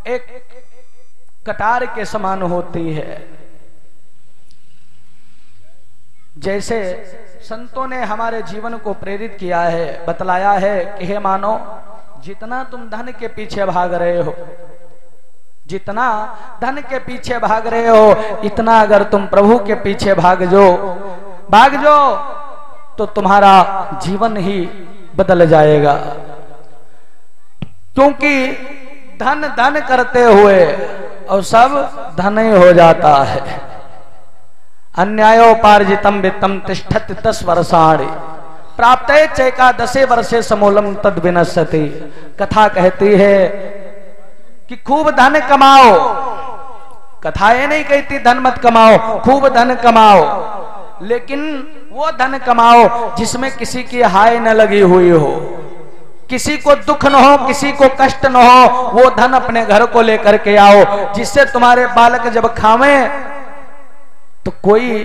एक कटार के समान होती है। जैसे संतों ने हमारे जीवन को प्रेरित किया है, बतलाया है कि हे मानो, जितना तुम धन के पीछे भाग रहे हो, जितना धन के पीछे भाग रहे हो, इतना अगर तुम प्रभु के पीछे भाग जाओ तो तुम्हारा जीवन ही बदल जाएगा। क्योंकि धन धन करते हुए और सब धन ही हो जाता है। अन्यायोपार्जितम वित्तम तिष्ठति 10 वर्षाणि प्राप्ते चैकादशे वर्षे समूलम तद विनश्यति। कथा कहती है कि खूब धन कमाओ। कथा ये नहीं कहती धन मत कमाओ, खूब धन कमाओ, लेकिन वो धन कमाओ जिसमें किसी की हाय न लगी हुई हो, किसी को दुख न हो, किसी को कष्ट न हो। वो धन अपने घर को लेकर के आओ, जिससे तुम्हारे बालक जब खावें तो कोई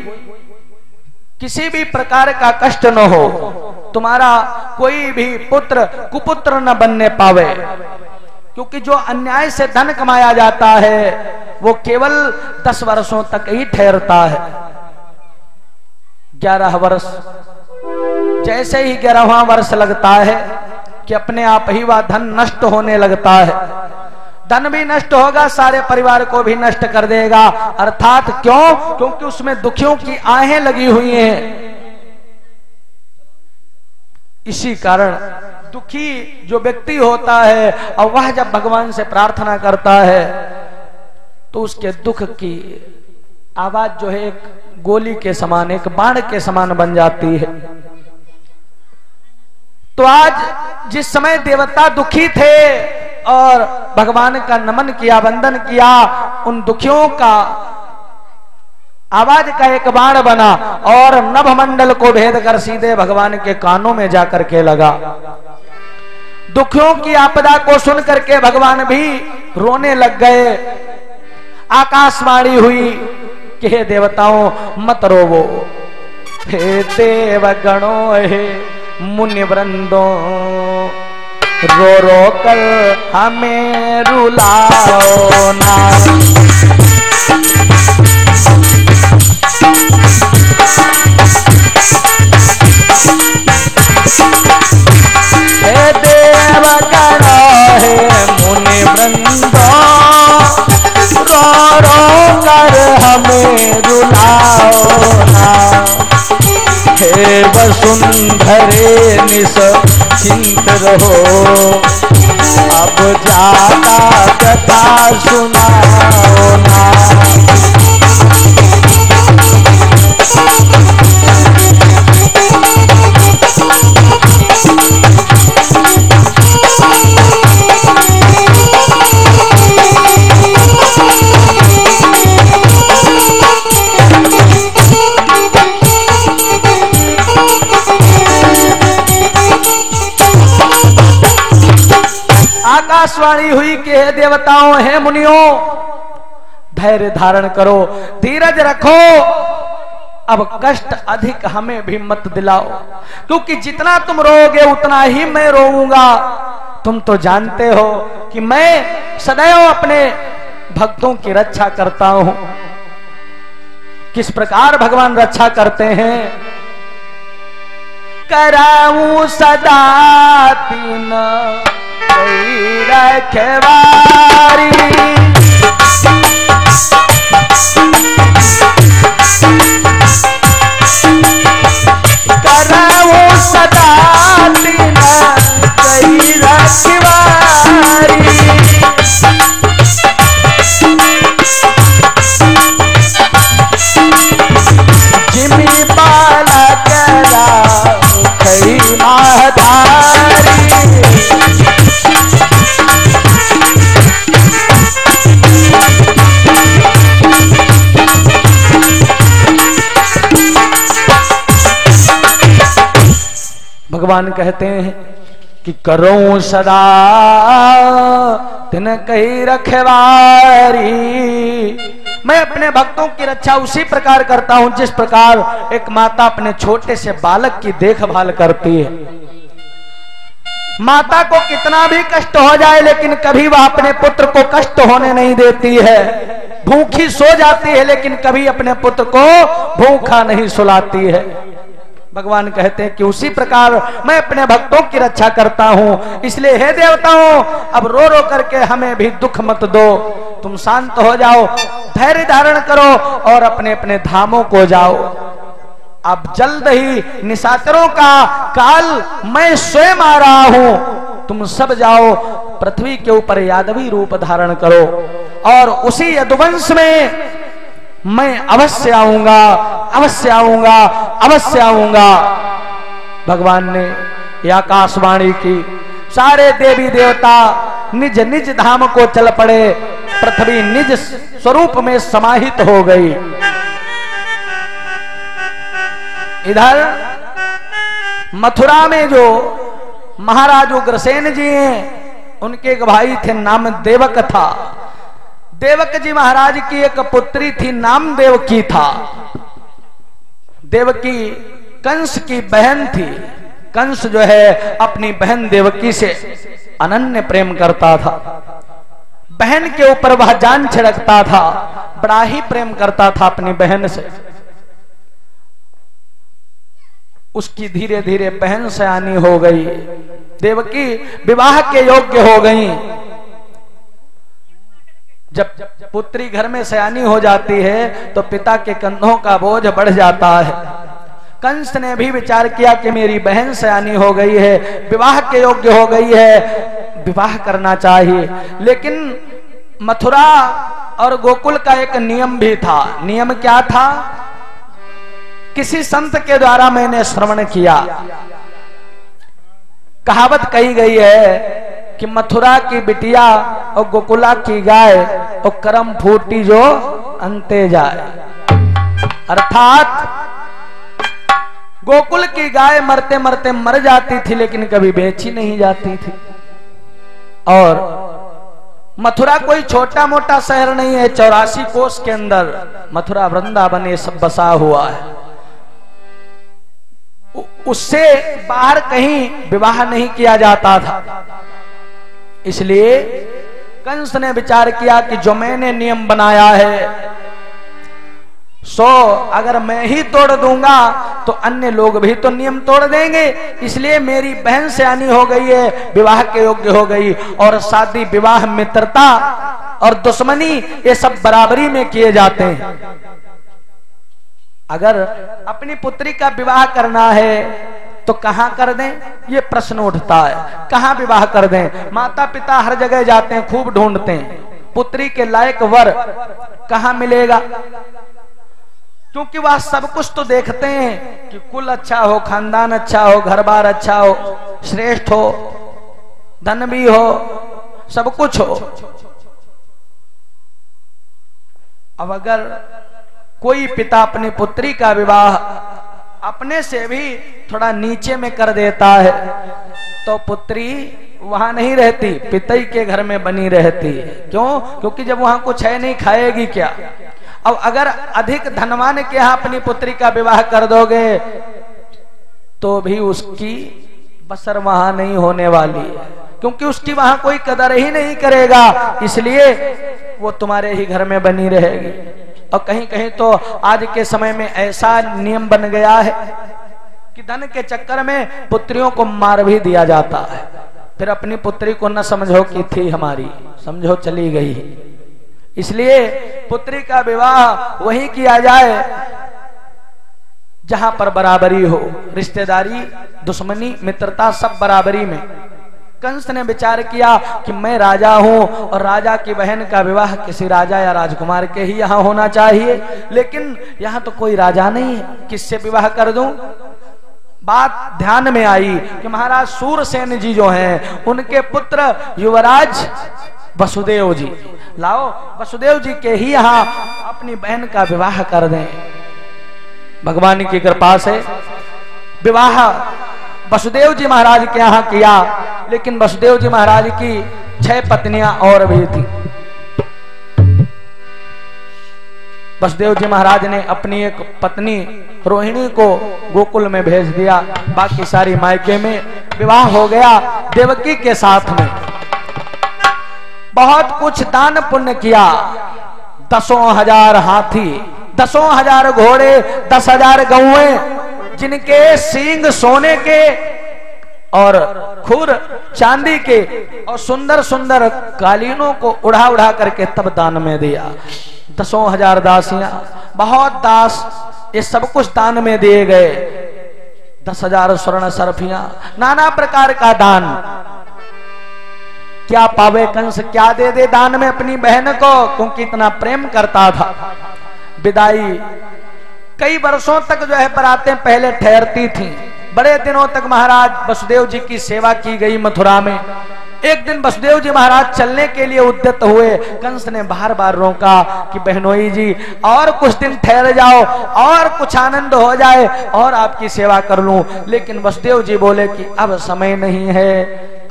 किसी भी प्रकार का कष्ट न हो, तुम्हारा कोई भी पुत्र कुपुत्र न बनने पावे। क्योंकि जो अन्याय से धन कमाया जाता है वो केवल 10 वर्षों तक ही ठहरता है। 11 वर्ष, जैसे ही 11वां वर्ष लगता है कि अपने आप ही वह धन नष्ट होने लगता है। धन भी नष्ट होगा, सारे परिवार को भी नष्ट कर देगा। अर्थात क्यों? क्योंकि उसमें दुखियों की आहें लगी हुई हैं। इसी कारण दुखी जो व्यक्ति होता है और वह जब भगवान से प्रार्थना करता है तो उसके दुख की आवाज जो है एक गोली के समान, एक बाण के समान बन जाती है। तो आज जिस समय देवता दुखी थे और भगवान का नमन किया, वंदन किया, उन दुखियों का आवाज का एक बाण बना और नभमंडल को भेद कर सीधे भगवान के कानों में जाकर के लगा। दुखियों की आपदा को सुन करके भगवान भी रोने लग गए। आकाशवाणी हुई कि हे देवताओं मत रोवो, हे देवगणों, हे मुनि वृंदों, रो रो कर हमें रुलाओ ना। हे देवगणों, हे मुनि वृंदों, रो रो कर हमें रुलाओ ना। हे वसुंधरे निश्चिंत रहो, अब जाता कथा सुनाओ ना। आकाशवाणी हुई कि हे देवताओं, हे मुनियों, धैर्य धारण करो, धीरज रखो, अब कष्ट अधिक हमें भी मत दिलाओ, क्योंकि जितना तुम रोओगे उतना ही मैं रोऊंगा। तुम तो जानते हो कि मैं सदैव अपने भक्तों की रक्षा करता हूं। किस प्रकार भगवान रक्षा करते हैं? कराऊं सदा तीन रखवारी, कराऊं सदा तीन रखवारी। जिमी बाला करा खई महधारी। भगवान कहते हैं कि करो सदा तिन कही रखवारी। मैं अपने भक्तों की रक्षा उसी प्रकार करता हूं जिस प्रकार एक माता अपने छोटे से बालक की देखभाल करती है। माता को कितना भी कष्ट हो जाए लेकिन कभी वह अपने पुत्र को कष्ट होने नहीं देती है। भूखी सो जाती है लेकिन कभी अपने पुत्र को भूखा नहीं सुलाती है। भगवान कहते हैं कि उसी प्रकार मैं अपने भक्तों की रक्षा करता हूं। इसलिए हे देवताओं, अब रो रो करके हमें भी दुख मत दो, तुम शांत हो जाओ, धैर्य धारण करो और अपने अपने धामों को जाओ। अब जल्द ही निशाचरों का काल मैं स्वयं आ रहा हूं, तुम सब जाओ पृथ्वी के ऊपर यादवी रूप धारण करो और उसी यदुवंश में मैं अवश्य आऊंगा, अवश्य आऊंगा, अवश्य आऊंगा। भगवान ने यह आकाशवाणी की। सारे देवी देवता निज निज धाम को चल पड़े, पृथ्वी निज स्वरूप में समाहित हो गई। इधर मथुरा में जो महाराज उग्रसेन जी हैं, उनके एक भाई थे, नाम देवक था। देवक जी महाराज की एक पुत्री थी, नाम देवकी था। देवकी कंस की बहन थी। कंस जो है अपनी बहन देवकी से अनन्य प्रेम करता था। बहन के ऊपर वह जान छिड़कता था, बड़ा ही प्रेम करता था अपनी बहन से। उसकी धीरे धीरे बहन सयानी हो गई, देवकी विवाह के योग्य हो गई। जब पुत्री घर में सयानी हो जाती है तो पिता के कंधों का बोझ बढ़ जाता है। कंस ने भी विचार किया कि मेरी बहन सयानी हो गई है, विवाह के योग्य हो गई है, विवाह करना चाहिए। लेकिन मथुरा और गोकुल का एक नियम भी था। नियम क्या था? किसी संत के द्वारा मैंने श्रवण किया, कहावत कही गई है कि मथुरा की बिटिया और गोकुला की गाय और करम फूटी जो अंते जाए। अर्थात गोकुल की गाय मरते मरते मर जाती थी लेकिन कभी बेची नहीं जाती थी। और मथुरा कोई छोटा मोटा शहर नहीं है, 84 कोस के अंदर मथुरा वृंदावन ये सब बसा हुआ है। उससे बाहर कहीं विवाह नहीं किया जाता था। इसलिए कंस ने विचार किया कि जो मैंने नियम बनाया है सो अगर मैं ही तोड़ दूंगा तो अन्य लोग भी तो नियम तोड़ देंगे। इसलिए मेरी बहन सयानी हो गई है, विवाह के योग्य हो गई, और शादी विवाह मित्रता और दुश्मनी ये सब बराबरी में किए जाते हैं। अगर अपनी पुत्री का विवाह करना है तो कहां कर दें, ये प्रश्न उठता है। कहां विवाह कर दें? माता पिता हर जगह जाते हैं, खूब ढूंढते हैं, पुत्री के लायक वर कहां मिलेगा? क्योंकि वह सब कुछ तो देखते हैं कि कुल अच्छा हो, खानदान अच्छा हो, घर बार अच्छा हो, श्रेष्ठ हो, धन भी हो, सब कुछ हो। अब अगर कोई पिता अपनी पुत्री का विवाह अपने से भी थोड़ा नीचे में कर देता है तो पुत्री वहां नहीं रहती, पिता के घर में बनी रहती है। क्यों? क्योंकि जब वहां कुछ है नहीं, खाएगी क्या? अब अगर अधिक धनवान के यहाँ अपनी पुत्री का विवाह कर दोगे तो भी उसकी बसर वहां नहीं होने वाली है, क्योंकि उसकी वहां कोई कदर ही नहीं करेगा। इसलिए वो तुम्हारे ही घर में बनी रहेगी। और कहीं कहीं तो आज के समय में ऐसा नियम बन गया है कि धन के चक्कर में पुत्रियों को मार भी दिया जाता है। फिर अपनी पुत्री को न समझो कि थी हमारी, समझो चली गई। इसलिए पुत्री का विवाह वही किया जाए जहां पर बराबरी हो, रिश्तेदारी, दुश्मनी, मित्रता सब बराबरी में। कंस ने विचार किया कि मैं राजा हूं और राजा की बहन का विवाह किसी राजा या राजकुमार के ही यहां होना चाहिए, लेकिन यहां तो कोई राजा नहीं है, किससे विवाह कर दूं? बात ध्यान में आई कि महाराज सूरसेन जी जो हैं उनके पुत्र युवराज वसुदेव जी, लाओ वसुदेव जी के ही यहां अपनी बहन का विवाह कर दें। भगवान की कृपा से विवाह वसुदेव जी महाराज के यहां किया, लेकिन वसुदेव जी महाराज की 6 पत्नियां और भी थी। वसुदेव जी महाराज ने अपनी एक पत्नी रोहिणी को गोकुल में भेज दिया, बाकी सारी मायके में विवाह हो गया देवकी के साथ में। बहुत कुछ दान पुण्य किया, 10,000 हाथी, 10,000 घोड़े, 10,000 गौएं, जिनके सींग सोने के और खुर चांदी के और सुंदर सुंदर कालीनों को उड़ा उड़ा करके तब दान में दिया। 10,000 दासियां, बहुत दास, ये सब कुछ दान में दिए गए। 10,000 स्वर्ण सर्फियां, नाना प्रकार का दान। क्या पावे कंस, क्या दे दे दान में अपनी बहन को, क्योंकि इतना प्रेम करता था। विदाई कई वर्षों तक जो है बरातें पहले ठहरती थीं। बड़े दिनों तक महाराज वसुदेव जी की सेवा की गई मथुरा में। एक दिन वसुदेव जी महाराज चलने के लिए उद्यत हुए, कंस ने बार बार रोका कि बहनोई जी और कुछ दिन ठहर जाओ और कुछ आनंद हो जाए और आपकी सेवा कर लूं। लेकिन वसुदेव जी बोले कि अब समय नहीं है,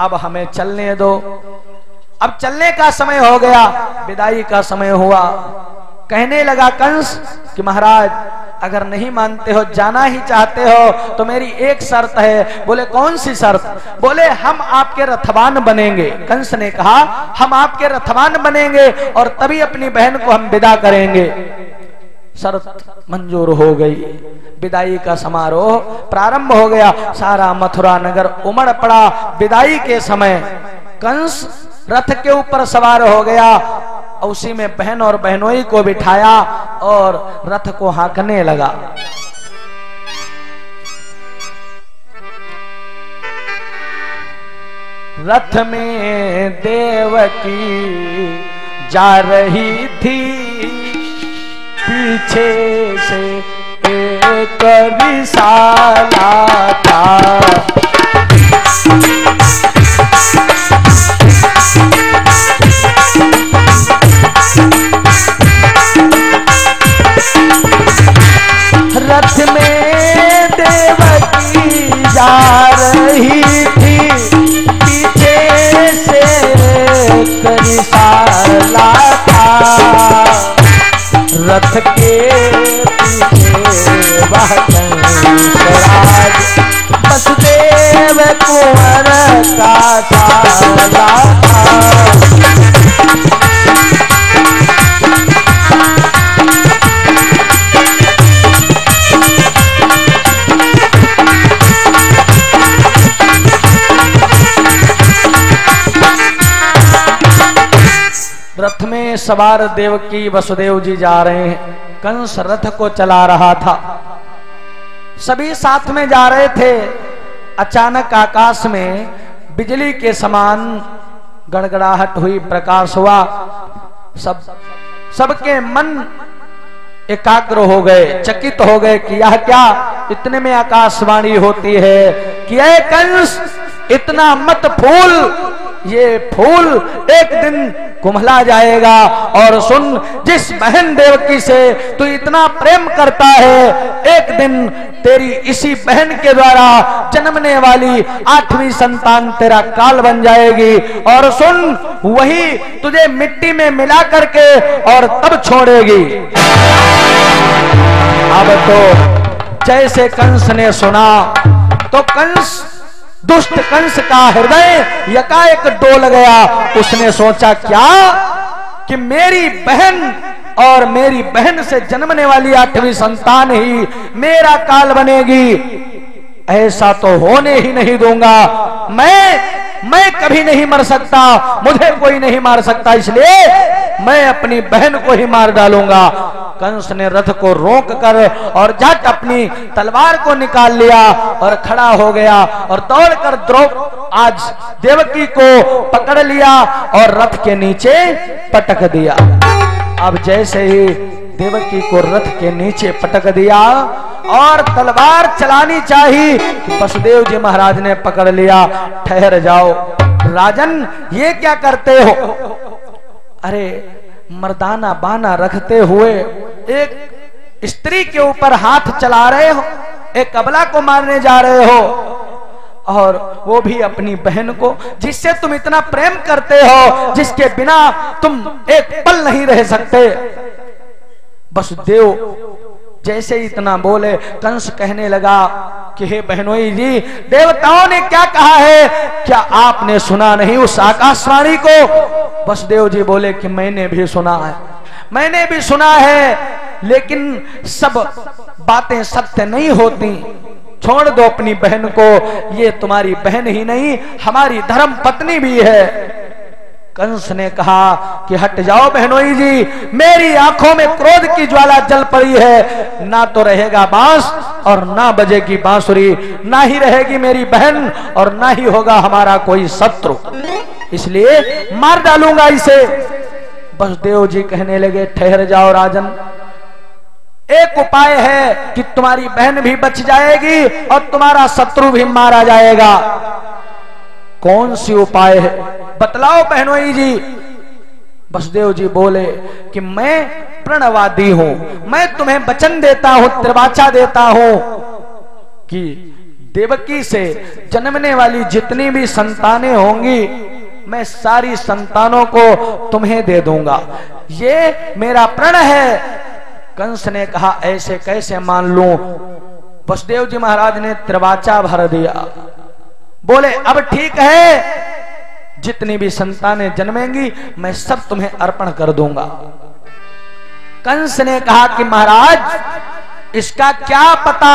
अब हमें चलने दो। अब चलने का समय हो गया, विदाई का समय हुआ। कहने लगा कंस कि महाराज अगर नहीं मानते हो, जाना ही चाहते हो, तो मेरी एक शर्त है। बोले कौन सी शर्त? बोले हम आपके रथवान बनेंगे। कंस ने कहा हम आपके रथवान बनेंगे और तभी अपनी बहन को हम विदा करेंगे। शर्त मंजूर हो गई। विदाई का समारोह प्रारंभ हो गया। सारा मथुरा नगर उमड़ पड़ा। विदाई के समय कंस रथ के ऊपर सवार हो गया, उसी में बहन और बहनोई को बिठाया और रथ को हाँकने लगा। रथ में देवकी जा रही थी, पीछे से एक रिसाला था। रथ में देवकी जा रही थी, पीछे से एक रिसाला था। रथ के पीछे वह कंसराज वसुदेव कुंवर का साला था। रथ में सवार देवकी वसुदेव जी जा रहे हैं। कंस रथ को चला रहा था, सभी साथ में जा रहे थे। अचानक आकाश में बिजली के समान गड़गड़ाहट हुई, प्रकाश हुआ। सबके मन एकाग्र हो गए, चकित हो गए कि यह क्या। इतने में आकाशवाणी होती है कि ऐ कंस इतना मत फूल, ये फूल एक दिन कुम्हला जाएगा। और सुन, जिस बहन देवकी से तू इतना प्रेम करता है, एक दिन तेरी इसी बहन के द्वारा जन्मने वाली 8वीं संतान तेरा काल बन जाएगी। और सुन, वही तुझे मिट्टी में मिला करके और तब छोड़ेगी। अब तो जैसे कंस ने सुना तो कंस, दुष्ट कंस का हृदय यकाएक डोल गया। उसने सोचा क्या कि मेरी बहन और मेरी बहन से जन्मने वाली 8वीं संतान ही मेरा काल बनेगी। ऐसा तो होने ही नहीं दूंगा। मैं कभी नहीं मर सकता, मुझे कोई नहीं मार सकता, इसलिए मैं अपनी बहन को ही मार डालूंगा। कंस ने रथ को रोक कर और झट अपनी तलवार को निकाल लिया और खड़ा हो गया और दौड़कर आज देवकी को पकड़ लिया और रथ के नीचे पटक दिया। अब जैसे ही देवकी को रथ के नीचे पटक दिया और तलवार चलानी चाहिए कि वसुदेव जी महाराज ने पकड़ लिया। ठहर जाओ राजन, ये क्या करते हो? अरे मर्दाना बाना रखते हुए एक स्त्री के ऊपर हाथ चला रहे हो, एक अबला को मारने जा रहे हो, और वो भी अपनी बहन को, जिससे तुम इतना प्रेम करते हो, जिसके बिना तुम एक पल नहीं रह सकते। वसुदेव जैसे इतना बोले, कंस कहने लगा कि हे बहनोई जी, देवताओं ने क्या कहा है, क्या आपने सुना नहीं उस आकाशवाणी को? वसुदेव जी बोले कि मैंने भी सुना है, मैंने भी सुना है, लेकिन सब बातें सत्य नहीं होती। छोड़ दो अपनी बहन को, ये तुम्हारी बहन ही नहीं हमारी धर्म पत्नी भी है। कंस ने कहा कि हट जाओ बहनोई जी, मेरी आंखों में क्रोध की ज्वाला जल पड़ी है, ना तो रहेगा बांस और ना बजेगी बांसुरी, ना ही रहेगी मेरी बहन और ना ही होगा हमारा कोई शत्रु, इसलिए मार डालूंगा इसे। वसुदेव जी कहने लगे ठहर जाओ राजन, एक उपाय है कि तुम्हारी बहन भी बच जाएगी और तुम्हारा शत्रु भी मारा जाएगा। कौन सी उपाय है, बतलाओ बहनोई जी। वसुदेव जी बोले कि मैं प्रणवादी हूं, मैं तुम्हें वचन देता हूं, त्रिवाचा देता हूं कि देवकी से जन्मने वाली जितनी भी संतानें होंगी, मैं सारी संतानों को तुम्हें दे दूंगा, ये मेरा प्रण है। कंस ने कहा ऐसे कैसे मान लूं? वसुदेव जी महाराज ने त्रिवाचा भर दिया, बोले अब ठीक है, जितनी भी संतानें जन्मेंगी मैं सब तुम्हें अर्पण कर दूंगा। कंस ने कहा कि महाराज इसका क्या पता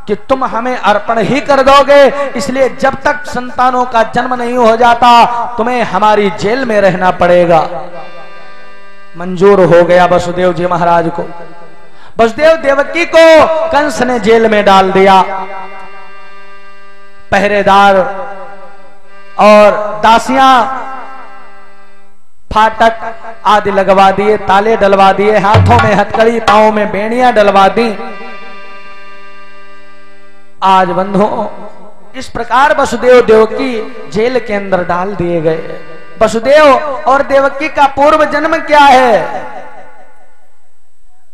कि तुम हमें अर्पण ही कर दोगे, इसलिए जब तक संतानों का जन्म नहीं हो जाता तुम्हें हमारी जेल में रहना पड़ेगा। मंजूर हो गया वसुदेव जी महाराज को। वसुदेव देवकी को कंस ने जेल में डाल दिया। पहरेदार और दासियां फाटक आदि लगवा दिए, ताले डलवा दिए, हाथों में हथकड़ी, पांवों में बेड़ियां डलवा दी। आज बंधुओं इस प्रकार वसुदेव देवकी जेल के अंदर डाल दिए गए। वसुदेव और देवकी का पूर्व जन्म क्या है,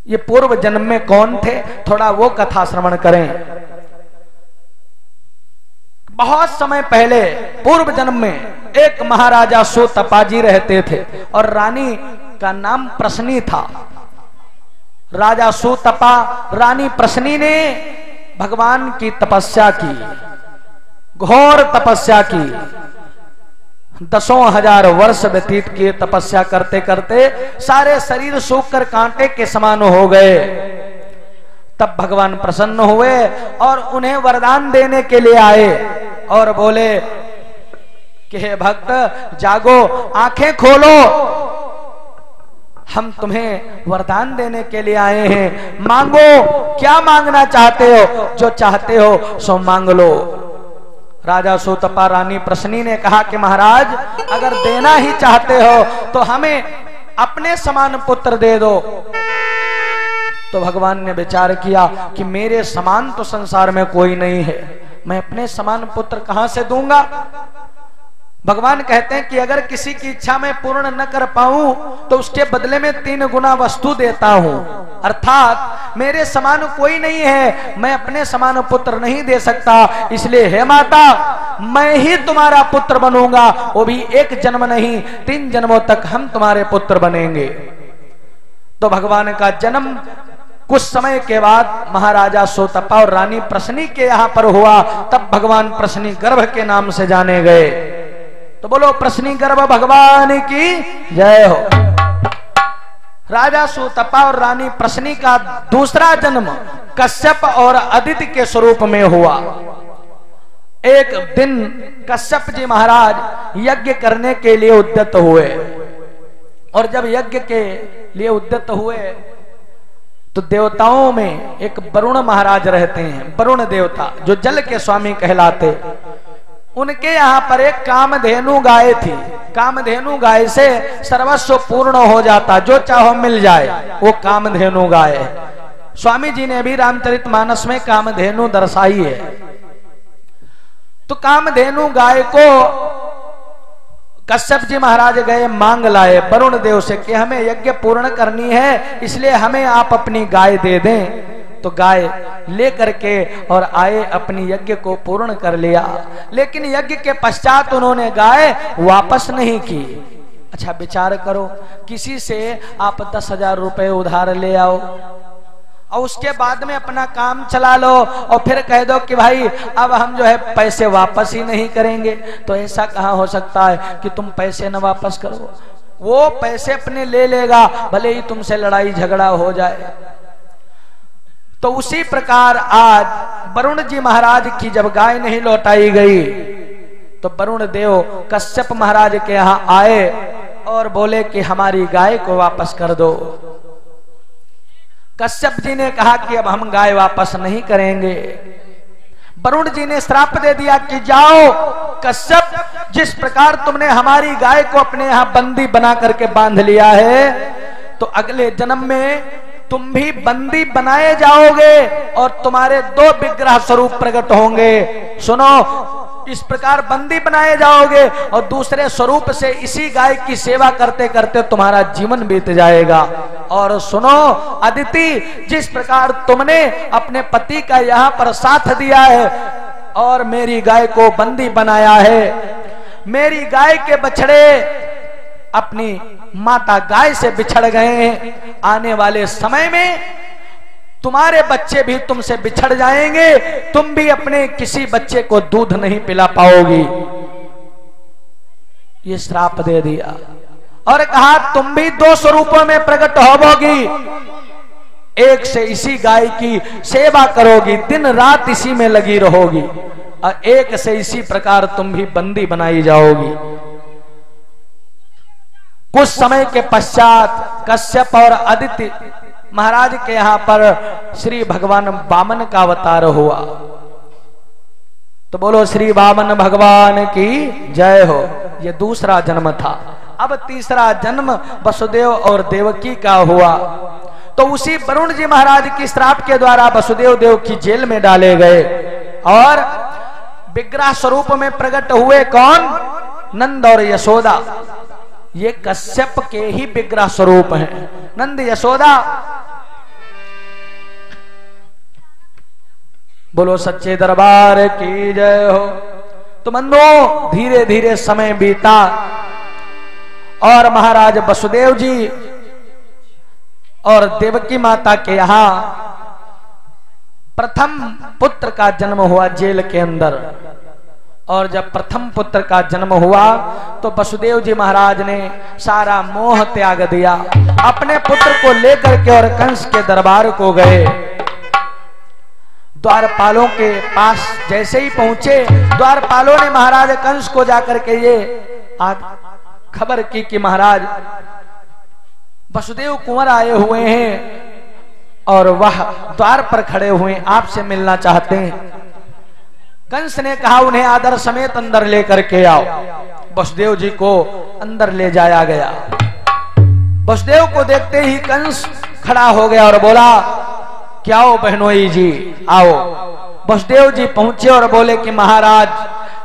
ये पूर्व जन्म में कौन थे, थोड़ा वो कथा श्रवण करें। बहुत समय पहले पूर्व जन्म में एक महाराजा सुतपा जी रहते थे और रानी का नाम प्रसनी था। राजा सुतपा, रानी प्रसनी ने भगवान की तपस्या की, घोर तपस्या की। 10,000 वर्ष व्यतीत किए तपस्या करते करते, सारे शरीर सूख कर कांटे के समान हो गए। तब भगवान प्रसन्न हुए और उन्हें वरदान देने के लिए आए और बोले कि हे भक्त जागो, आंखें खोलो, हम तुम्हें वरदान देने के लिए आए हैं, मांगो, क्या मांगना चाहते हो, जो चाहते हो सो मांग लो। राजा सुतपा रानी प्रसनी ने कहा कि महाराज अगर देना ही चाहते हो तो हमें अपने समान पुत्र दे दो। तो भगवान ने विचार किया कि मेरे समान तो संसार में कोई नहीं है, मैं अपने समान पुत्र कहां से दूंगा। भगवान कहते हैं कि अगर किसी की इच्छा मैं पूर्ण न कर पाऊं तो उसके बदले में 3 गुना वस्तु देता हूं, अर्थात मेरे समान कोई नहीं है, मैं अपने समान पुत्र नहीं दे सकता, इसलिए हे माता मैं ही तुम्हारा पुत्र बनूंगा, वो भी 1 जन्म नहीं 3 जन्मों तक हम तुम्हारे पुत्र बनेंगे। तो भगवान का जन्म कुछ समय के बाद महाराजा सुतपा और रानी प्रसनी के यहां पर हुआ। तब भगवान प्रसनी गर्भ के नाम से जाने गए। तो बोलो प्रसनी गर्भ भगवान की जय हो। राजा सुतपा और रानी प्रसनी का दूसरा जन्म कश्यप और अदिति के स्वरूप में हुआ। एक दिन कश्यप जी महाराज यज्ञ करने के लिए उद्यत हुए और जब यज्ञ के लिए उद्यत हुए तो देवताओं में एक वरुण महाराज रहते हैं, वरुण देवता जो जल के स्वामी कहलाते। उनके यहाँ पर एक कामधेनु गाय थी। कामधेनु गाय से सर्वस्व पूर्ण हो जाता, जो चाहो मिल जाए, वो कामधेनु गाय है। स्वामी जी ने भी रामचरितमानस में कामधेनु दर्शाई है। तो कामधेनु गाय को कश्यप जी महाराज गए मांग लाए वरुण देव से कि हमें यज्ञ पूर्ण करनी है, इसलिए हमें आप अपनी गाय दे दें। तो गाय ले करके और आए, अपनी यज्ञ को पूर्ण कर लिया। लेकिन यज्ञ के पश्चात उन्होंने गाय वापस नहीं की। अच्छा विचार करो, किसी से आप 10,000 रुपए उधार ले आओ और उसके बाद में अपना काम चला लो और फिर कह दो कि भाई अब हम जो है पैसे वापस ही नहीं करेंगे, तो ऐसा कहाँ हो सकता है कि तुम पैसे न वापस करो। वो पैसे अपने ले लेगा, भले ही तुमसे लड़ाई झगड़ा हो जाए। तो उसी प्रकार आज वरुण जी महाराज की जब गाय नहीं लौटाई गई तो वरुण देव कश्यप महाराज के यहाँ आए और बोले कि हमारी गाय को वापस कर दो। कश्यप जी ने कहा कि अब हम गाय वापस नहीं करेंगे। वरुण जी ने श्राप दे दिया कि जाओ कश्यप, जिस प्रकार तुमने हमारी गाय को अपने यहां बंदी बना करके बांध लिया है, तो अगले जन्म में तुम भी बंदी बनाए जाओगे और तुम्हारे 2 विग्रह स्वरूप प्रकट होंगे। सुनो, इस प्रकार बंदी बनाए जाओगे और दूसरे स्वरूप से इसी गाय की सेवा करते करते तुम्हारा जीवन बीत जाएगा। और सुनो अदिति, जिस प्रकार तुमने अपने पति का यहाँ पर साथ दिया है और मेरी गाय को बंदी बनाया है, मेरी गाय के बछड़े अपनी माता गाय से बिछड़ गए हैं। आने वाले समय में तुम्हारे बच्चे भी तुमसे बिछड़ जाएंगे, तुम भी अपने किसी बच्चे को दूध नहीं पिला पाओगी। ये श्राप दे दिया और कहा तुम भी 2 स्वरूपों में प्रकट होवोगी, एक से इसी गाय की सेवा करोगी, दिन रात इसी में लगी रहोगी, और एक से इसी प्रकार तुम भी बंदी बनाई जाओगी। कुछ समय के पश्चात कश्यप और अदिति महाराज के यहां पर श्री भगवान वामन का अवतार हुआ। तो बोलो श्री वामन भगवान की जय हो। यह दूसरा जन्म था। अब तीसरा जन्म वसुदेव और देवकी का हुआ। तो उसी वरुण जी महाराज की श्राप के द्वारा वसुदेव देव की जेल में डाले गए और विग्रह स्वरूप में प्रकट हुए कौन? नंद और यशोदा। ये कश्यप के ही विग्रह स्वरूप हैं, नंद यशोदा। बोलो सच्चे दरबार की जय हो। तो बंधुओं, धीरे धीरे समय बीता और महाराज वसुदेव जी और देवकी माता के यहां प्रथम पुत्र का जन्म हुआ जेल के अंदर। और जब प्रथम पुत्र का जन्म हुआ तो वसुदेव जी महाराज ने सारा मोह त्याग दिया, अपने पुत्र को लेकर के और कंस के दरबार को गए। द्वारपालों के पास जैसे ही पहुंचे, द्वारपालों ने महाराज कंस को जाकर के ये खबर की कि महाराज वसुदेव कुंवर आए हुए हैं और वह द्वार पर खड़े हुए आपसे मिलना चाहते हैं। कंस ने कहा उन्हें आदर समेत अंदर लेकर के आओ। वसुदेव जी को अंदर ले जाया गया। वसुदेव को देखते ही कंस खड़ा हो गया और बोला, क्या हो बहनोई जी, आओ। वसुदेव जी पहुंचे और बोले कि महाराज,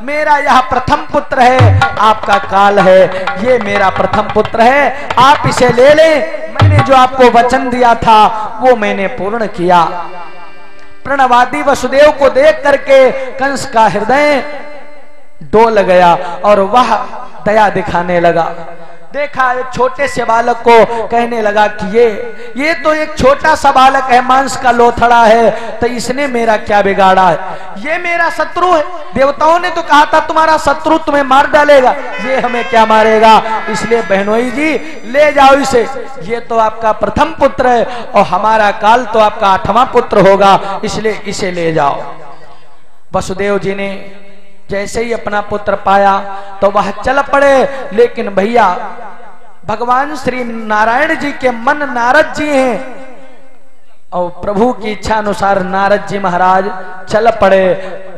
मेरा यह प्रथम पुत्र है, आपका काल है, ये मेरा प्रथम पुत्र है, आप इसे ले लें। मैंने जो आपको वचन दिया था वो मैंने पूर्ण किया। प्रणवादी वसुदेव को देख करके कंस का हृदय डोल गया और वह दया दिखाने लगा। देखा एक छोटे से बालक को, कहने लगा कि ये तो एक छोटा सा बालक है, मांस का लोथड़ा है, तो इसने मेरा क्या बिगाड़ा है? ये मेरा शत्रु है। देवताओं ने तो कहा था तुम्हारा शत्रु तुम्हें मार डालेगा, ये हमें क्या मारेगा? इसलिए बहनोई जी ले जाओ इसे, ये तो आपका प्रथम पुत्र है और हमारा काल तो आपका 8वां पुत्र होगा, इसलिए इसे ले जाओ। वसुदेव जी ने जैसे ही अपना पुत्र पाया तो वह चल पड़े, लेकिन भैया भगवान श्री नारायण जी के मन नारद जी हैं और प्रभु की इच्छा अनुसार नारद जी महाराज चल पड़े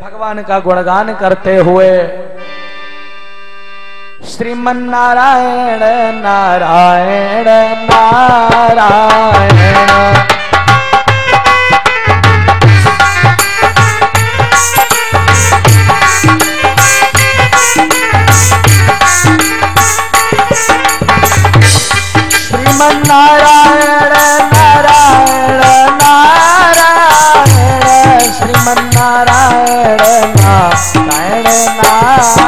भगवान का गुणगान करते हुए। श्रीमन नारायण नारायण नारायण, नारायण नारायण नारायण, श्रीमन नारायण नारायण नारायण।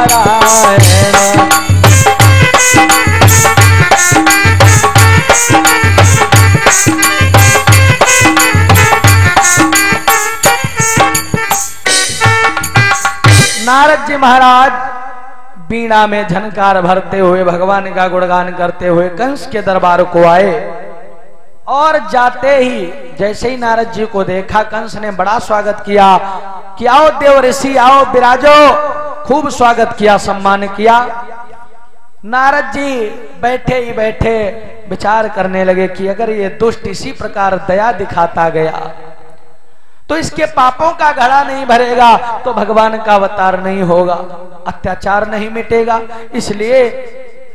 बीड़ा में झनकार भरते हुए भगवान का गुणगान करते हुए कंस के दरबार को आए। और जाते ही जैसे ही नारद जी को देखा, कंस ने बड़ा स्वागत किया कि आओ देव ऋषि, आओ विराजो। खूब स्वागत किया, सम्मान किया। नारद जी बैठे ही बैठे विचार करने लगे कि अगर ये दुष्ट इसी प्रकार दया दिखाता गया तो इसके पापों का घड़ा नहीं भरेगा, तो भगवान का अवतार नहीं होगा, अत्याचार नहीं मिटेगा। इसलिए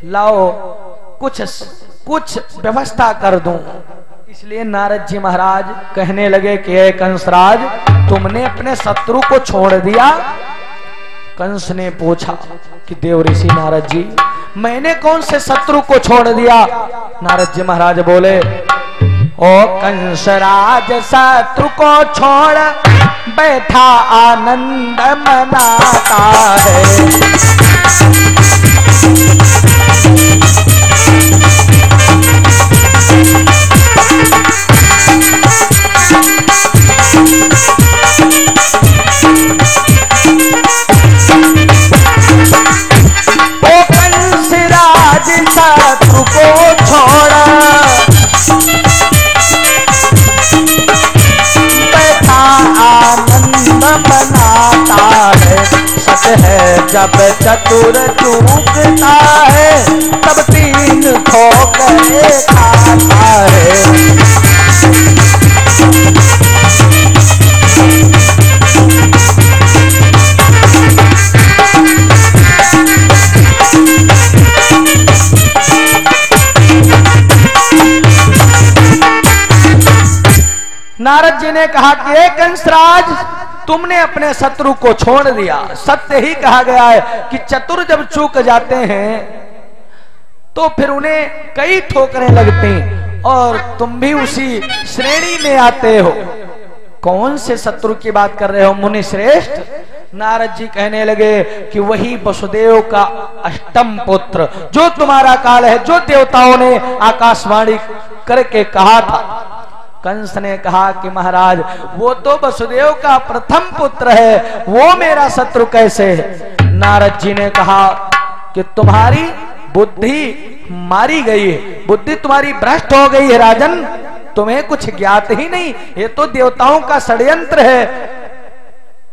लाओ कुछ व्यवस्था कर दूं। इसलिए नारद जी महाराज कहने लगे कि हे कंसराज, तुमने अपने शत्रु को छोड़ दिया। कंस ने पूछा कि देव ऋषि नारद जी, मैंने कौन से शत्रु को छोड़ दिया? नारद जी महाराज बोले, ओ कंसराज शत्रु को छोड़ बैठा आनंद मनाता है। शत्रु को छोड़ा बैठा आनंद मनाता है। सच है जब चतुर चूकता है, तब तीन ठोकरे खाता है। नारद जी ने कहा कि हे कंसराज, तुमने अपने शत्रु को छोड़ दिया। सत्य ही कहा गया है कि चतुर जब चूक जाते हैं तो फिर उन्हें कई ठोकरें लगती, और तुम भी उसी श्रेणी में आते हो। कौन से शत्रु की बात कर रहे हो मुनि श्रेष्ठ? नारद जी कहने लगे कि वही वसुदेव का अष्टम पुत्र, जो तुम्हारा काल है, जो देवताओं ने आकाशवाणी करके कहा था। कंस ने कहा कि महाराज, वो तो वसुदेव का प्रथम पुत्र है, वो मेरा शत्रु कैसे है? नारद जी ने कहा कि तुम्हारी बुद्धि मारी गई है, बुद्धि तुम्हारी भ्रष्ट हो गई है राजन, तुम्हें कुछ ज्ञात ही नहीं। ये तो देवताओं का षड्यंत्र है।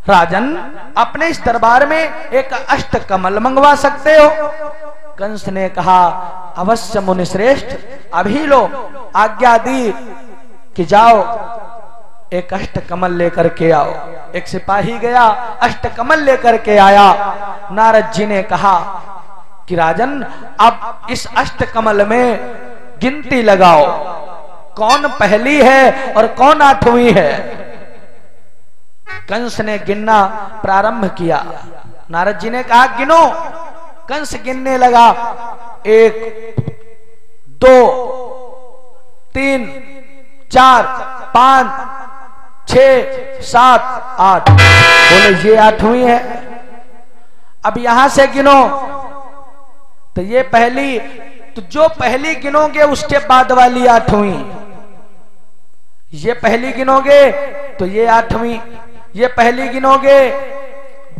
राजन, अपने इस दरबार में एक अष्ट कमल मंगवा सकते हो। कंस ने कहा, अवश्य मुनि श्रेष्ठ, अभी लो। आज्ञा दी कि जाओ एक अष्ट कमल लेकर के आओ। एक सिपाही गया, अष्ट कमल लेकर के आया। नारद जी ने कहा कि राजन, अब इस अष्ट कमल में गिनती लगाओ, कौन पहली है और कौन आठवीं है। कंस ने गिनना प्रारंभ किया। नारद जी ने कहा गिनो। कंस गिनने लगा, 1 2 3 4 5 6 7 8। बोले ये आठवीं है। अब यहां से गिनो तो ये पहली, तो जो पहली गिनोगे उसके बाद वाली आठवीं, ये पहली गिनोगे तो ये आठवीं, ये पहली गिनोगे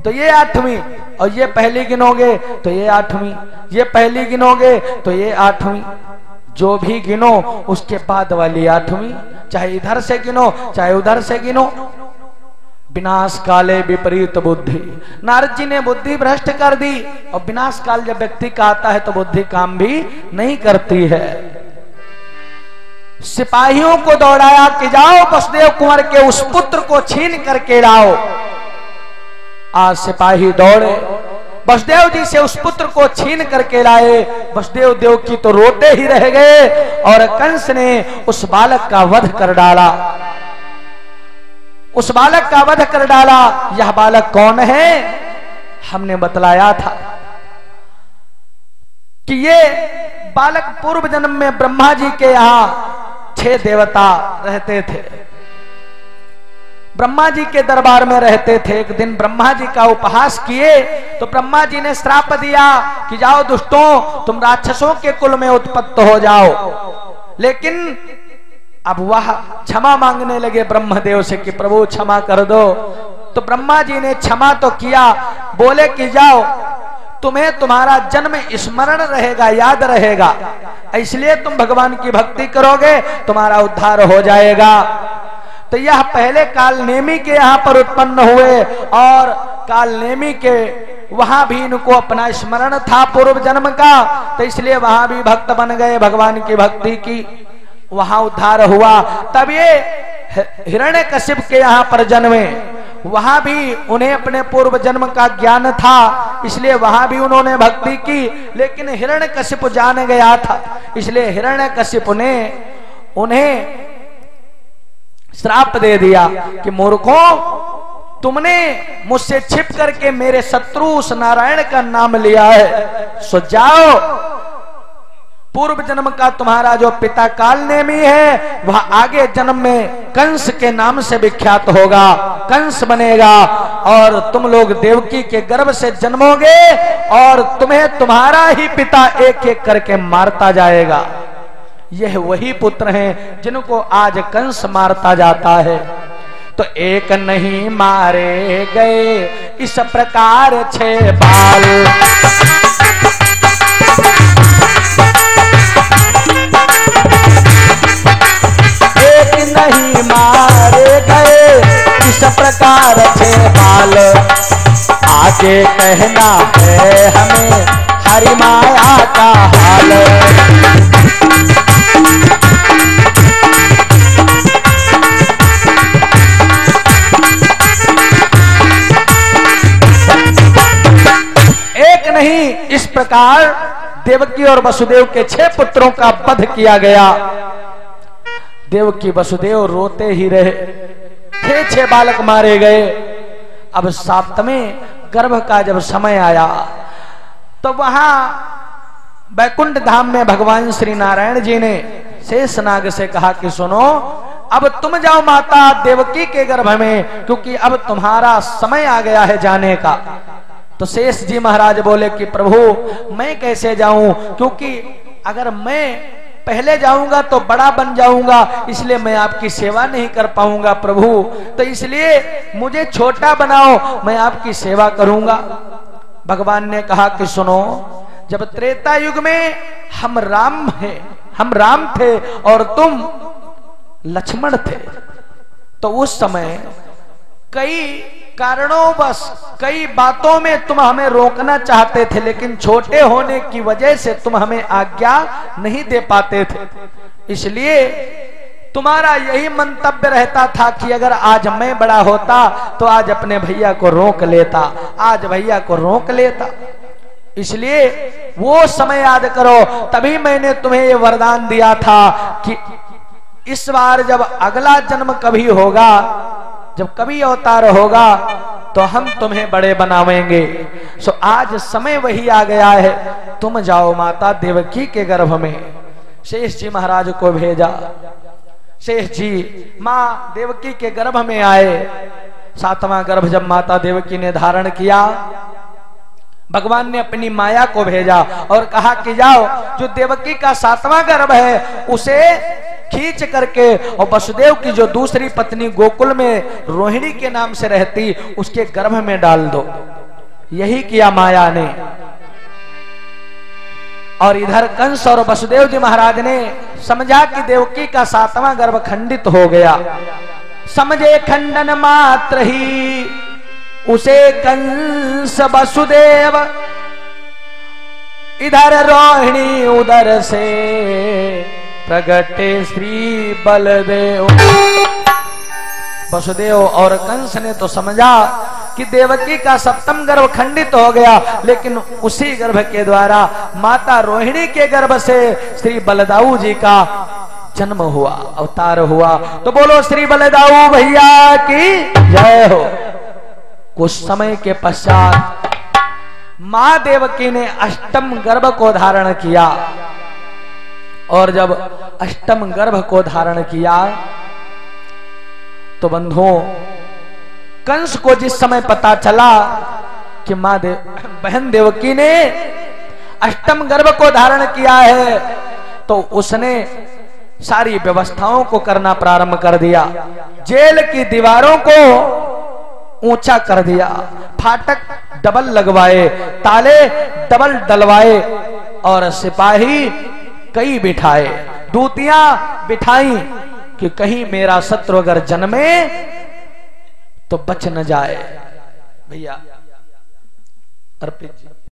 तो ये आठवीं, और ये पहली गिनोगे तो ये आठवीं, ये पहली गिनोगे तो ये आठवीं। जो भी गिनो उसके बाद वाली आठवीं, चाहे इधर से गिनो चाहे उधर से गिनो। विनाश काले विपरीत बुद्धि। नारद जी ने बुद्धि भ्रष्ट कर दी, और विनाश काल जब व्यक्ति का आता है तो बुद्धि काम भी नहीं करती है। सिपाहियों को दौड़ाया कि जाओ वसुदेव कुंवर के उस पुत्र को छीन करके लाओ। आज सिपाही दौड़े, वसुदेव जी से उस पुत्र को छीन करके लाए। वसुदेव देव की तो रोते ही रह गए, और कंस ने उस बालक का वध कर डाला। उस बालक का वध कर डाला। यह बालक कौन है? हमने बतलाया था कि ये बालक पूर्व जन्म में ब्रह्मा जी के यहां 6 देवता रहते थे, ब्रह्मा जी के दरबार में रहते थे। एक दिन ब्रह्मा जी का उपहास किए तो ब्रह्मा जी ने श्राप दिया कि जाओ दुष्टों, तुम राक्षसों के कुल में उत्पन्न हो जाओ। लेकिन अब वह क्षमा मांगने लगे ब्रह्मदेव से कि प्रभु क्षमा कर दो। तो ब्रह्मा जी ने क्षमा तो किया, बोले कि जाओ तुम्हें तुम्हारा जन्म स्मरण रहेगा, याद रहेगा, इसलिए तुम भगवान की भक्ति करोगे, तुम्हारा उद्धार हो जाएगा। तो यह पहले कालनेमी के यहाँ पर उत्पन्न हुए और कालनेमी के वहां भी इनको अपना स्मरण था पूर्व जन्म का, तो इसलिए वहां भी भक्त बन गए, भगवान की भक्ति की, वहां उद्धार हुआ। तब ये हिरण्यकशिप के यहाँ पर जन्मे, वहां भी उन्हें अपने पूर्व जन्म का ज्ञान था, इसलिए वहां भी उन्होंने भक्ति की, लेकिन हिरण्यकशिप जान गया था, इसलिए हिरण्यकशिप ने उन्हें श्राप दे दिया कि मूर्खों, तुमने मुझसे छिप करके मेरे शत्रु उस नारायण का नाम लिया है, सो जाओ, पूर्व जन्म का तुम्हारा जो पिता कालनेमी है वह आगे जन्म में कंस के नाम से विख्यात होगा, कंस बनेगा और तुम लोग देवकी के गर्भ से जन्मोगे और तुम्हें तुम्हारा ही पिता एक एक करके मारता जाएगा। यह वही पुत्र हैं जिनको आज कंस मारता जाता है। तो एक नहीं मारे गए इस प्रकार 6 बाल, एक नहीं मारे गए इस प्रकार 6 बाल, आगे कहना है हमें हरि माया का हाल। एक नहीं, इस प्रकार देवकी और वसुदेव के 6 पुत्रों का वध किया गया। देवकी वसुदेव रोते ही रहे, 6 बालक मारे गए। अब 7वें गर्भ का जब समय आया तो वहां बैकुंठ धाम में भगवान श्री नारायण जी ने शेषनाग से कहा कि सुनो, अब तुम जाओ माता देवकी के गर्भ में, क्योंकि अब तुम्हारा समय आ गया है जाने का। तो शेष जी महाराज बोले कि प्रभु मैं कैसे जाऊं, क्योंकि अगर मैं पहले जाऊंगा तो बड़ा बन जाऊंगा, इसलिए मैं आपकी सेवा नहीं कर पाऊंगा प्रभु, तो इसलिए मुझे छोटा बनाओ, मैं आपकी सेवा करूंगा। भगवान ने कहा कि सुनो, जब त्रेता युग में हम राम थे और तुम लक्ष्मण थे, तो उस समय कई कारणों बस कई बातों में तुम हमें रोकना चाहते थे, लेकिन छोटे होने की वजह से तुम हमें आज्ञा नहीं दे पाते थे। इसलिए तुम्हारा यही मंतव्य रहता था कि अगर आज मैं बड़ा होता तो आज अपने भैया को रोक लेता, आज भैया को रोक लेता। इसलिए वो समय याद करो, तभी मैंने तुम्हें ये वरदान दिया था कि इस बार जब अगला जन्म कभी होगा, जब कभी अवतार होगा, तो हम तुम्हें बड़े बनावेंगे। सो आज समय वही आ गया है, तुम जाओ माता देवकी के गर्भ में। शेष जी महाराज को भेजा। शेष जी माँ देवकी के गर्भ में आए। 7वां गर्भ जब माता देवकी ने धारण किया, भगवान ने अपनी माया को भेजा और कहा कि जाओ, जो देवकी का 7वां गर्भ है उसे खींच करके और वसुदेव की जो दूसरी पत्नी गोकुल में रोहिणी के नाम से रहती उसके गर्भ में डाल दो। यही किया माया ने। और इधर कंस और वसुदेव जी महाराज ने समझा कि देवकी का 7वां गर्भ खंडित हो गया। समझे खंडन मात्र ही उसे कंस वसुदेव, इधर रोहिणी उधर से प्रगटे श्री बलदेव। वसुदेव और कंस ने तो समझा कि देवकी का 7वां गर्भ खंडित हो गया, लेकिन उसी गर्भ के द्वारा माता रोहिणी के गर्भ से श्री बलदाऊ जी का जन्म हुआ, अवतार हुआ। तो बोलो श्री बलदाऊ भैया की जय हो। कुछ समय के पश्चात मां देवकी ने 8म गर्भ को धारण किया, और जब 8म गर्भ को धारण किया तो बंधुओं, कंस को जिस समय पता चला कि बहन देवकी ने 8म गर्भ को धारण किया है, तो उसने सारी व्यवस्थाओं को करना प्रारंभ कर दिया। जेल की दीवारों को ऊंचा कर दिया, फाटक डबल लगवाए, ताले डबल डलवाए और सिपाही कई बिठाए, दूतियां बिठाई कि कहीं मेरा शत्रु अगर जन्मे तो बच न जाए। भैया अर्पित जी।